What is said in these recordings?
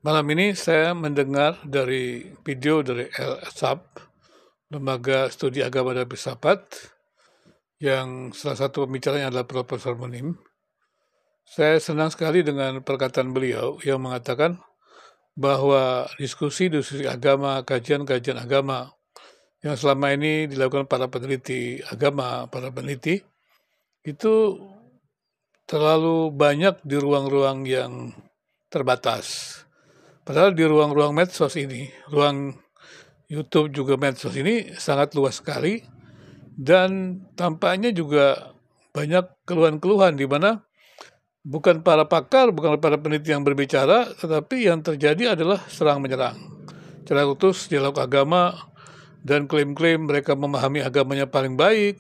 Malam ini saya mendengar dari video dari LSAP, Lembaga Studi Agama dan Filsafat, yang salah satu pembicaranya adalah Profesor Munim. Saya senang sekali dengan perkataan beliau yang mengatakan bahwa diskusi-diskusi agama, kajian-kajian agama yang selama ini dilakukan para peneliti agama, para peneliti, itu terlalu banyak di ruang-ruang yang terbatas. Padahal di ruang-ruang medsos ini, ruang YouTube juga medsos ini sangat luas sekali dan tampaknya juga banyak keluhan-keluhan di mana bukan para pakar, bukan para peneliti yang berbicara, tetapi yang terjadi adalah serang menyerang. Secara utus dialog agama dan klaim-klaim mereka memahami agamanya paling baik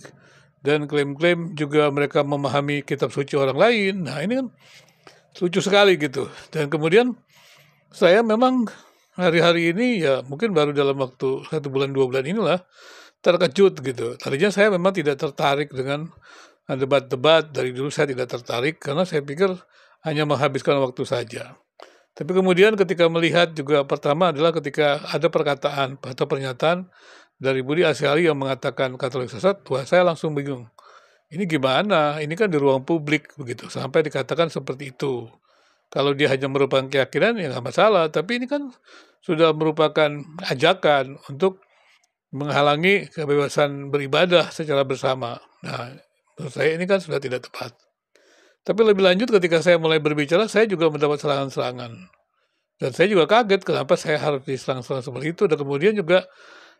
dan klaim-klaim juga mereka memahami kitab suci orang lain. Nah, ini kan lucu sekali gitu. Dan kemudian saya memang hari-hari ini ya mungkin baru dalam waktu 1 bulan 2 bulan inilah terkejut gitu. Tadinya saya memang tidak tertarik dengan debat-debat, dari dulu saya tidak tertarik karena saya pikir hanya menghabiskan waktu saja. Tapi kemudian ketika melihat juga pertama adalah ketika ada perkataan atau pernyataan dari Budi Asyari yang mengatakan Katolik sesat, wah saya langsung bingung. Ini gimana? Ini kan di ruang publik begitu, sampai dikatakan seperti itu. Kalau dia hanya merupakan keyakinan ya nggak masalah, tapi ini kan sudah merupakan ajakan untuk menghalangi kebebasan beribadah secara bersama. Nah, menurut saya ini kan sudah tidak tepat. Tapi lebih lanjut ketika saya mulai berbicara, saya juga mendapat serangan-serangan. Dan saya juga kaget kenapa saya harus diserang-serang seperti itu. Dan kemudian juga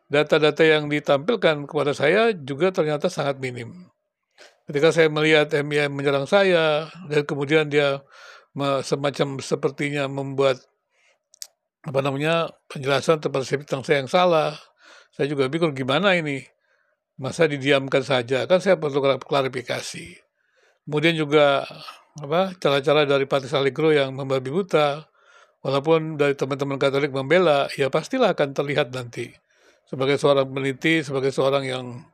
data-data yang ditampilkan kepada saya juga ternyata sangat minim. Ketika saya melihat MIM menyerang saya, dan kemudian dia semacam sepertinya membuat penjelasan tentang saya yang salah. Saya juga bingung gimana ini, masa didiamkan saja, kan saya perlu klarifikasi. Kemudian juga cara-cara dari Patrice Allegro yang membabi buta, walaupun dari teman-teman Katolik membela, ya pastilah akan terlihat nanti. Sebagai seorang peneliti, sebagai seorang yang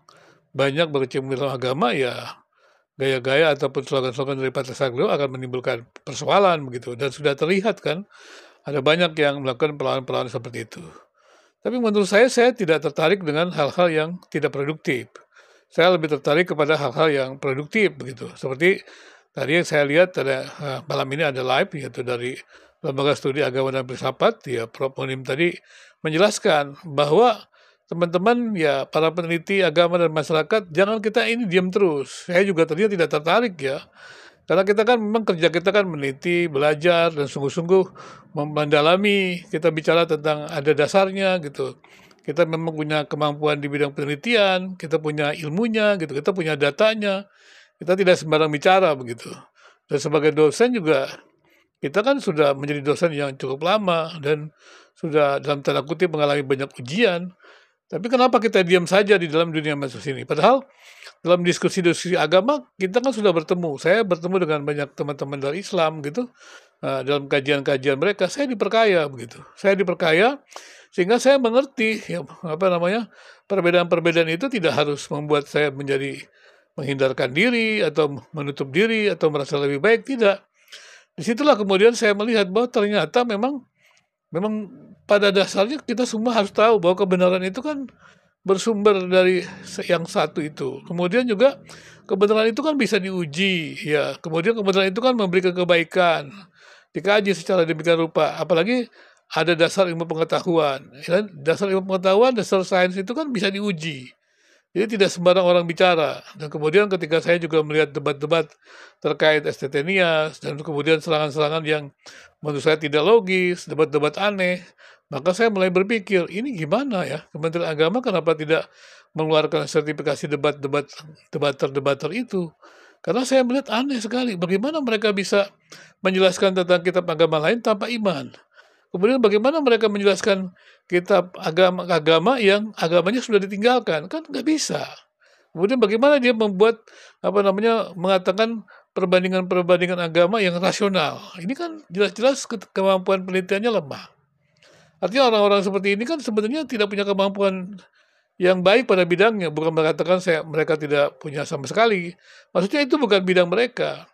banyak berkecimpung dalam agama, ya gaya-gaya ataupun slogan-slogan dari Patrice Allegro akan menimbulkan persoalan begitu. Dan sudah terlihat kan, ada banyak yang melakukan perlawanan-perlawanan seperti itu. Tapi menurut saya tidak tertarik dengan hal-hal yang tidak produktif. Saya lebih tertarik kepada hal-hal yang produktif begitu. Seperti tadi yang saya lihat malam ini ada live yaitu dari Lembaga Studi Agama dan Filsafat, ya Prof. Munim tadi menjelaskan bahwa teman-teman ya para peneliti agama dan masyarakat jangan kita ini diam terus. Saya juga tadinya tidak tertarik ya. Karena kita kan memang kerja kita kan meneliti, belajar, dan sungguh-sungguh mendalami, kita bicara tentang ada dasarnya gitu. Kita memang punya kemampuan di bidang penelitian, kita punya ilmunya gitu, kita punya datanya, kita tidak sembarang bicara begitu. Dan sebagai dosen juga, kita kan sudah menjadi dosen yang cukup lama dan sudah dalam tanda kutip mengalami banyak ujian. Tapi kenapa kita diam saja di dalam dunia medsos ini? Padahal dalam diskusi-diskusi agama kita kan sudah bertemu. Saya bertemu dengan banyak teman-teman dari Islam gitu. Dalam kajian-kajian mereka saya diperkaya begitu. Saya diperkaya sehingga saya mengerti ya, perbedaan-perbedaan itu tidak harus membuat saya menjadi menghindarkan diri atau menutup diri atau merasa lebih baik, tidak. Disitulah kemudian saya melihat bahwa ternyata memang pada dasarnya kita semua harus tahu bahwa kebenaran itu kan bersumber dari yang satu itu. Kemudian juga kebenaran itu kan bisa diuji, ya. Kemudian kebenaran itu kan memberikan kebaikan, dikaji secara demikian rupa. Apalagi ada dasar ilmu pengetahuan. Ya, dasar ilmu pengetahuan, dasar sains itu kan bisa diuji. Jadi tidak sembarang orang bicara. Dan kemudian ketika saya juga melihat debat-debat terkait STT Nias dan kemudian serangan-serangan yang menurut saya tidak logis, debat-debat aneh, maka saya mulai berpikir, ini gimana ya Kementerian Agama kenapa tidak mengeluarkan sertifikasi debater-debater itu? Karena saya melihat aneh sekali, bagaimana mereka bisa menjelaskan tentang kitab agama lain tanpa iman. Kemudian bagaimana mereka menjelaskan kitab agama yang agamanya sudah ditinggalkan, kan nggak bisa. Kemudian bagaimana dia membuat, mengatakan perbandingan-perbandingan agama yang rasional. Ini kan jelas-jelas kemampuan penelitiannya lemah. Artinya orang-orang seperti ini kan sebenarnya tidak punya kemampuan yang baik pada bidangnya, bukan mengatakan mereka tidak punya sama sekali. Maksudnya itu bukan bidang mereka.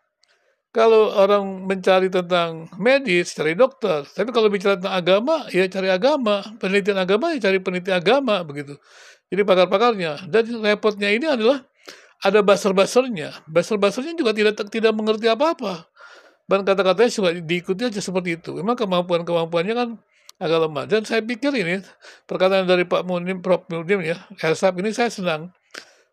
kalau orang mencari tentang medis, cari dokter, tapi kalau bicara tentang agama, ya cari agama, penelitian agama, ya cari peneliti agama, begitu. Jadi pakar-pakarnya, dan repotnya ini adalah ada buzzer-buzzernya. Buzzer-buzzernya juga tidak mengerti apa-apa. Dan kata-katanya juga diikuti aja seperti itu. Memang kemampuannya kan agak lemah. Dan saya pikir ini perkataan dari Pak Munim, Prof. Munim ya, LSAP ini saya senang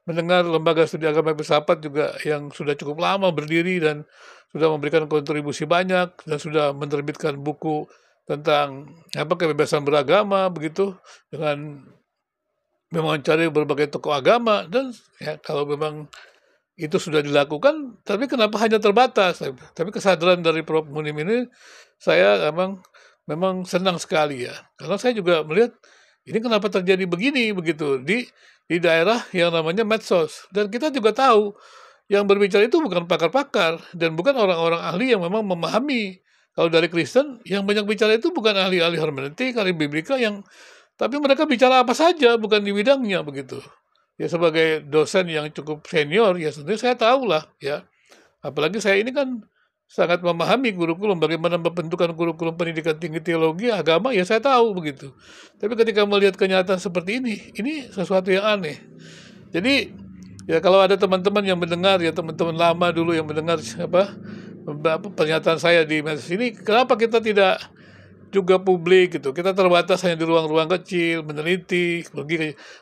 mendengar lembaga studi agama filsafat juga yang sudah cukup lama berdiri dan sudah memberikan kontribusi banyak dan sudah menerbitkan buku tentang kebebasan beragama begitu dengan mewawancari berbagai tokoh agama dan ya kalau memang itu sudah dilakukan, tapi kenapa hanya terbatas? Tapi kesadaran dari Prof. Munim ini saya memang senang sekali ya, karena saya juga melihat ini kenapa terjadi begini begitu di daerah yang namanya medsos dan kita juga tahu yang berbicara itu bukan pakar-pakar dan bukan orang-orang ahli yang memang memahami. Kalau dari Kristen yang banyak bicara itu bukan ahli-ahli hermeneutik, ahli biblika yang tapi mereka bicara apa saja bukan di bidangnya begitu. Ya sebagai dosen yang cukup senior ya tentunya saya tahu lah ya. Apalagi saya ini kan sangat memahami kurikulum, bagaimana membentukkan kurikulum pendidikan tinggi teologi, agama, ya saya tahu begitu. Tapi ketika melihat kenyataan seperti ini sesuatu yang aneh. Jadi, ya kalau ada teman-teman yang mendengar, ya teman-teman lama dulu yang mendengar pernyataan saya di medsos ini, kenapa kita tidak juga publik gitu. Kita terbatas hanya di ruang-ruang kecil, meneliti,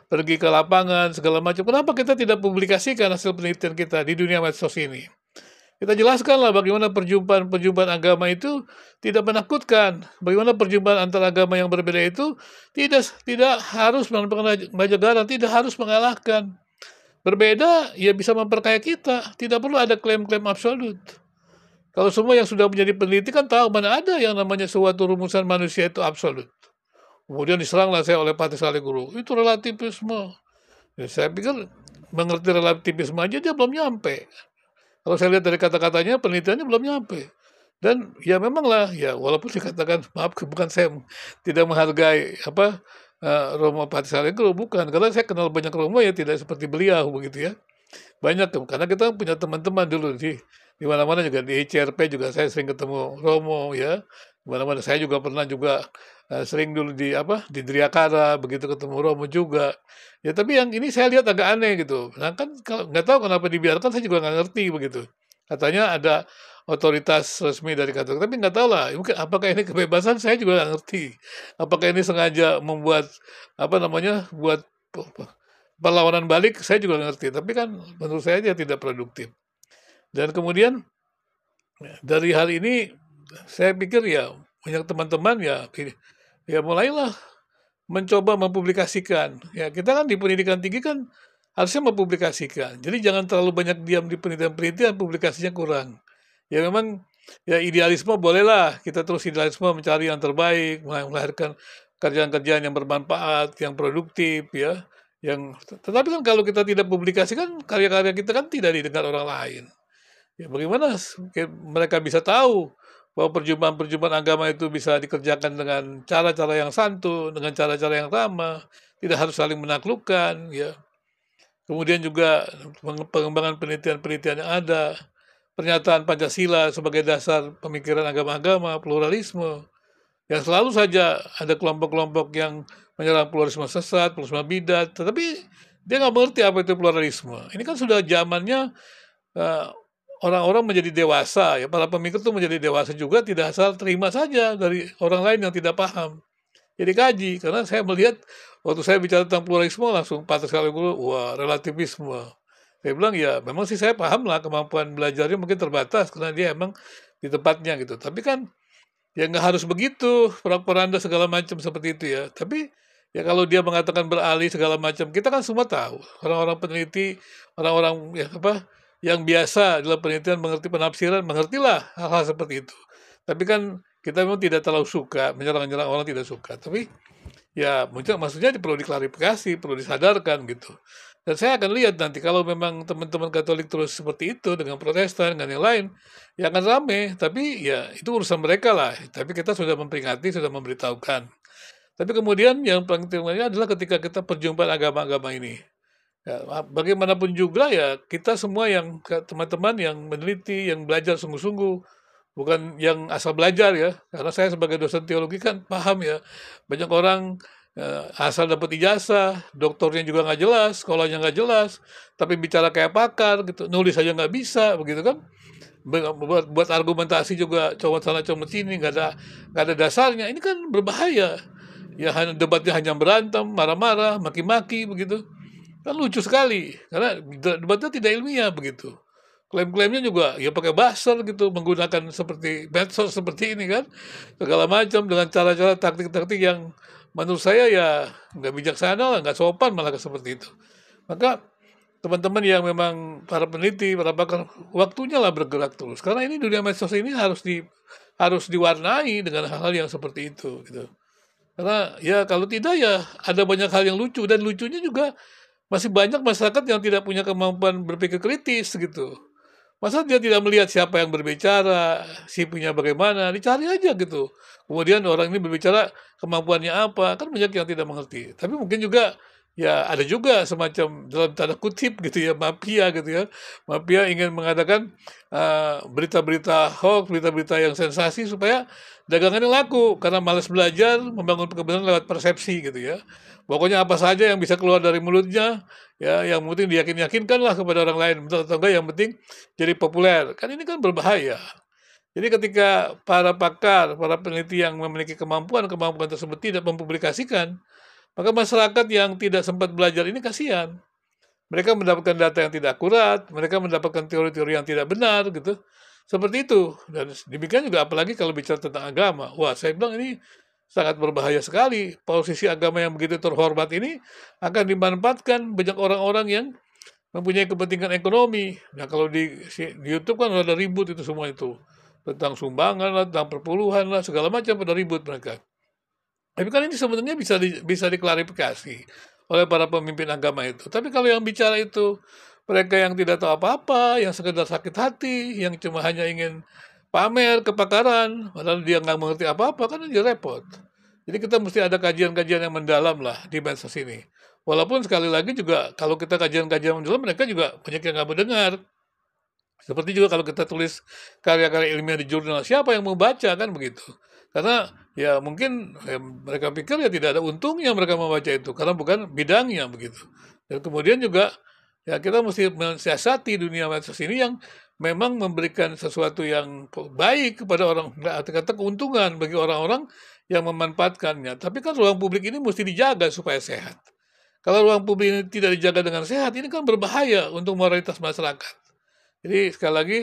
pergi ke lapangan segala macam. Kenapa kita tidak publikasikan hasil penelitian kita di dunia medsos ini? Kita jelaskanlah bagaimana perjumpaan-perjumpaan agama itu tidak menakutkan. Bagaimana perjumpaan antara agama yang berbeda itu tidak harus menjagaran, tidak harus mengalahkan. Berbeda, ya bisa memperkaya kita. Tidak perlu ada klaim-klaim absolut. Kalau semua yang sudah menjadi peneliti kan tahu mana ada yang namanya suatu rumusan manusia itu absolut. Kemudian diseranglah saya oleh Patih Saleh Guru. Itu relativisme. Ya, saya pikir mengerti relativisme aja dia belum nyampe. Kalau saya lihat dari kata-katanya, penelitiannya belum nyampe. Dan ya memanglah, ya walaupun dikatakan, maaf bukan saya tidak menghargai Romo Patih Saleh Guru, bukan. Karena saya kenal banyak Romo ya tidak seperti beliau begitu ya. Banyak, karena kita punya teman-teman dulu di mana-mana juga di ICRP juga saya sering ketemu Romo ya. Di mana-mana saya juga pernah juga sering dulu di Driakara begitu ketemu Romo juga. Ya tapi yang ini saya lihat agak aneh gitu. Nah kan kalau nggak tahu kenapa dibiarkan saya juga nggak ngerti begitu. Katanya ada otoritas resmi dari Katolik, tapi nggak tahu lah. Mungkin apakah ini kebebasan saya juga nggak ngerti. Apakah ini sengaja membuat buat perlawanan balik saya juga nggak ngerti. Tapi kan menurut saya dia tidak produktif. Dan kemudian dari hal ini saya pikir ya banyak teman-teman ya mulailah mencoba mempublikasikan. Ya kita kan di pendidikan tinggi kan harusnya mempublikasikan. Jadi jangan terlalu banyak diam di penelitian-penelitian, publikasinya kurang. Ya memang ya idealisme bolehlah, kita terus idealisme mencari yang terbaik, melahirkan kerjaan-kerjaan yang bermanfaat, yang produktif ya. Tetapi kan kalau kita tidak publikasikan karya-karya kita kan tidak didengar orang lain. Ya bagaimana mereka bisa tahu bahwa perjumpaan-perjumpaan agama itu bisa dikerjakan dengan cara-cara yang santun, dengan cara-cara yang ramah, tidak harus saling menaklukkan, ya. Kemudian juga pengembangan penelitian-penelitian yang ada, pernyataan Pancasila sebagai dasar pemikiran agama-agama, pluralisme, yang selalu saja ada kelompok-kelompok yang menyerang pluralisme sesat, pluralisme bidat, tetapi dia nggak mengerti apa itu pluralisme. Ini kan sudah zamannya orang-orang menjadi dewasa, ya para pemikir itu menjadi dewasa juga, tidak asal terima saja dari orang lain yang tidak paham. Jadi kaji, karena saya melihat waktu saya bicara tentang pluralisme langsung patah sekali dulu, wah relativisme. Saya bilang ya memang sih saya paham lah kemampuan belajarnya mungkin terbatas karena dia emang di tempatnya gitu. Tapi kan ya nggak harus begitu, porak-poranda segala macam seperti itu ya. Tapi ya kalau dia mengatakan beralih segala macam, kita kan semua tahu orang-orang peneliti, orang-orang yang biasa dalam penelitian mengerti penafsiran, mengertilah hal-hal seperti itu. Tapi kan kita memang tidak terlalu suka, menyerang-nyerang orang tidak suka. Tapi ya maksudnya perlu diklarifikasi, perlu disadarkan gitu. Dan saya akan lihat nanti kalau memang teman-teman Katolik terus seperti itu dengan Protestan, dengan yang lain, ya akan rame. Tapi ya itu urusan mereka lah. Tapi kita sudah memperingati, sudah memberitahukan. Tapi kemudian yang paling pentingnya adalah ketika kita perjumpaan agama-agama ini. Ya, bagaimanapun juga ya kita semua yang teman-teman yang meneliti, yang belajar sungguh-sungguh, bukan yang asal belajar ya. Karena saya sebagai dosen teologi kan paham ya, banyak orang asal dapat ijazah, doktornya juga nggak jelas, sekolahnya nggak jelas, tapi bicara kayak pakar gitu, nulis aja nggak bisa, begitu kan? Buat argumentasi juga comot sana comot sini, nggak ada dasarnya. Ini kan berbahaya. Ya hanya debatnya hanya berantem, marah-marah, maki-maki begitu. Kan lucu sekali, karena debatnya tidak ilmiah begitu. Klaim-klaimnya juga ya pakai buzzer gitu, menggunakan seperti medsos seperti ini kan, segala macam dengan cara-cara taktik-taktik yang menurut saya ya nggak bijaksana lah, nggak sopan malah seperti itu. Maka teman-teman yang memang para peneliti, para pakar, waktunya lah bergerak terus. Karena ini dunia medsos ini harus diwarnai dengan hal-hal yang seperti itu gitu. Karena ya kalau tidak ya ada banyak hal yang lucu, dan lucunya juga masih banyak masyarakat yang tidak punya kemampuan berpikir kritis gitu. Masa dia tidak melihat siapa yang berbicara, punya bagaimana, dicari aja gitu. Kemudian orang ini berbicara kemampuannya apa, kan banyak yang tidak mengerti. Tapi mungkin juga ya ada juga semacam dalam tanda kutip gitu ya, mafia gitu ya. Mafia ingin mengadakan berita-berita hoax, berita-berita yang sensasi supaya dagangannya laku karena malas belajar, membangun kebenaran lewat persepsi gitu ya. Pokoknya apa saja yang bisa keluar dari mulutnya, ya yang penting diyakinkan lah kepada orang lain, betul atau enggak, yang penting jadi populer. Kan ini kan berbahaya. Jadi ketika para pakar, para peneliti yang memiliki kemampuan tersebut tidak mempublikasikan, maka masyarakat yang tidak sempat belajar ini kasihan. Mereka mendapatkan data yang tidak akurat, mereka mendapatkan teori-teori yang tidak benar gitu. Seperti itu. Dan demikian juga apalagi kalau bicara tentang agama. Wah, saya bilang ini sangat berbahaya sekali. Posisi agama yang begitu terhormat ini akan dimanfaatkan banyak orang-orang yang mempunyai kepentingan ekonomi. Nah, kalau di YouTube kan ada ribut itu semua itu. Tentang sumbangan lah, tentang perpuluhan lah, segala macam pada ribut mereka. Tapi kan ini sebenarnya bisa diklarifikasi oleh para pemimpin agama itu. Tapi kalau yang bicara itu mereka yang tidak tahu apa-apa, yang sekedar sakit hati, yang cuma hanya ingin pamer kepakaran, padahal dia nggak mengerti apa-apa, kan jadi repot. Jadi kita mesti ada kajian-kajian yang mendalam lah di medsos ini. Walaupun sekali lagi juga kalau kita kajian-kajian mendalam, mereka juga banyak yang nggak mendengar. Seperti juga kalau kita tulis karya-karya ilmiah di jurnal, siapa yang mau baca kan begitu. Karena ya mungkin mereka pikir ya tidak ada untungnya mereka membaca itu karena bukan bidangnya begitu. Dan kemudian juga ya kita mesti mensiasati dunia medsos ini yang memang memberikan sesuatu yang baik kepada orang, kata keuntungan bagi orang-orang yang memanfaatkannya. Tapi kan ruang publik ini mesti dijaga supaya sehat. Kalau ruang publik ini tidak dijaga dengan sehat, ini kan berbahaya untuk moralitas masyarakat. Jadi sekali lagi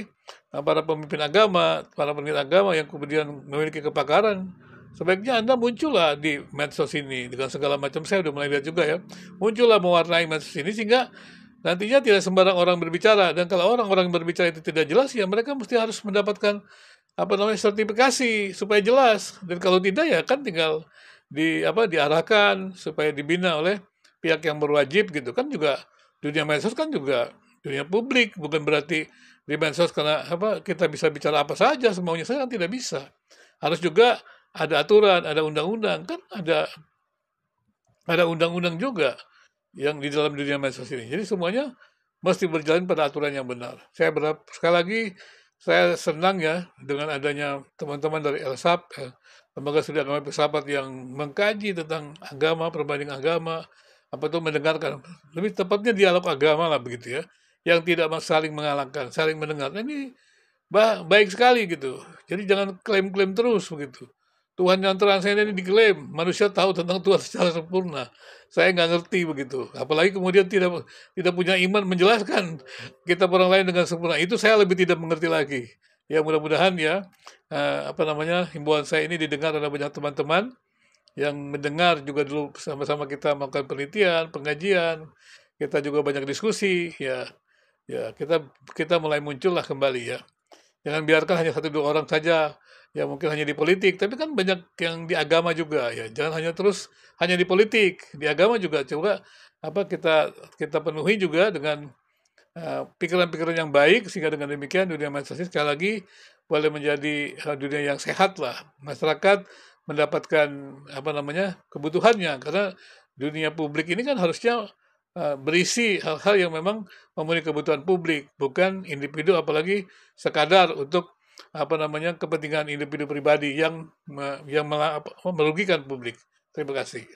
para pemimpin agama, para peneliti agama yang kemudian memiliki kepakaran, sebaiknya Anda muncullah di medsos ini dengan segala macam. Saya sudah mulai lihat juga ya, muncullah mewarnai medsos ini sehingga nantinya tidak sembarang orang berbicara. Dan kalau orang-orang berbicara itu tidak jelas, ya mereka mesti harus mendapatkan sertifikasi supaya jelas. Dan kalau tidak ya kan tinggal diarahkan supaya dibina oleh pihak yang berwajib gitu kan. Juga dunia medsos kan juga dunia publik, bukan berarti di medsos karena kita bisa bicara apa saja semaunya saya, kan tidak bisa. Harus juga ada aturan, ada undang-undang, kan ada undang-undang juga yang di dalam dunia medsos ini. Jadi semuanya mesti berjalan pada aturan yang benar. Saya berharap sekali lagi, saya senang ya dengan adanya teman-teman dari LSAP, Lembaga Studi Agama Filsafat, yang mengkaji tentang agama, perbanding agama, mendengarkan, lebih tepatnya dialog agama lah begitu ya, yang tidak saling mengalahkan, saling mendengar. Nah, ini baik sekali gitu. Jadi jangan klaim-klaim terus begitu. Tuhan yang transenden ini diklaim, manusia tahu tentang Tuhan secara sempurna. Saya nggak ngerti begitu. Apalagi kemudian tidak punya iman menjelaskan kita orang lain dengan sempurna. Itu saya lebih tidak mengerti lagi. Ya mudah-mudahan ya himbauan saya ini didengar oleh banyak teman-teman yang mendengar juga. Dulu sama-sama kita melakukan penelitian, pengajian, kita juga banyak diskusi ya. Ya, kita mulai muncullah kembali ya. Jangan biarkan hanya satu dua orang saja, ya mungkin hanya di politik, tapi kan banyak yang di agama juga ya. Jangan hanya di politik, di agama juga coba kita penuhi juga dengan pikiran-pikiran yang baik, sehingga dengan demikian dunia medsos sekali lagi boleh menjadi dunia yang sehat lah. Masyarakat mendapatkan kebutuhannya, karena dunia publik ini kan harusnya berisi hal-hal yang memang memenuhi kebutuhan publik, bukan individu, apalagi sekadar untuk kepentingan individu pribadi yang merugikan publik. Terima kasih.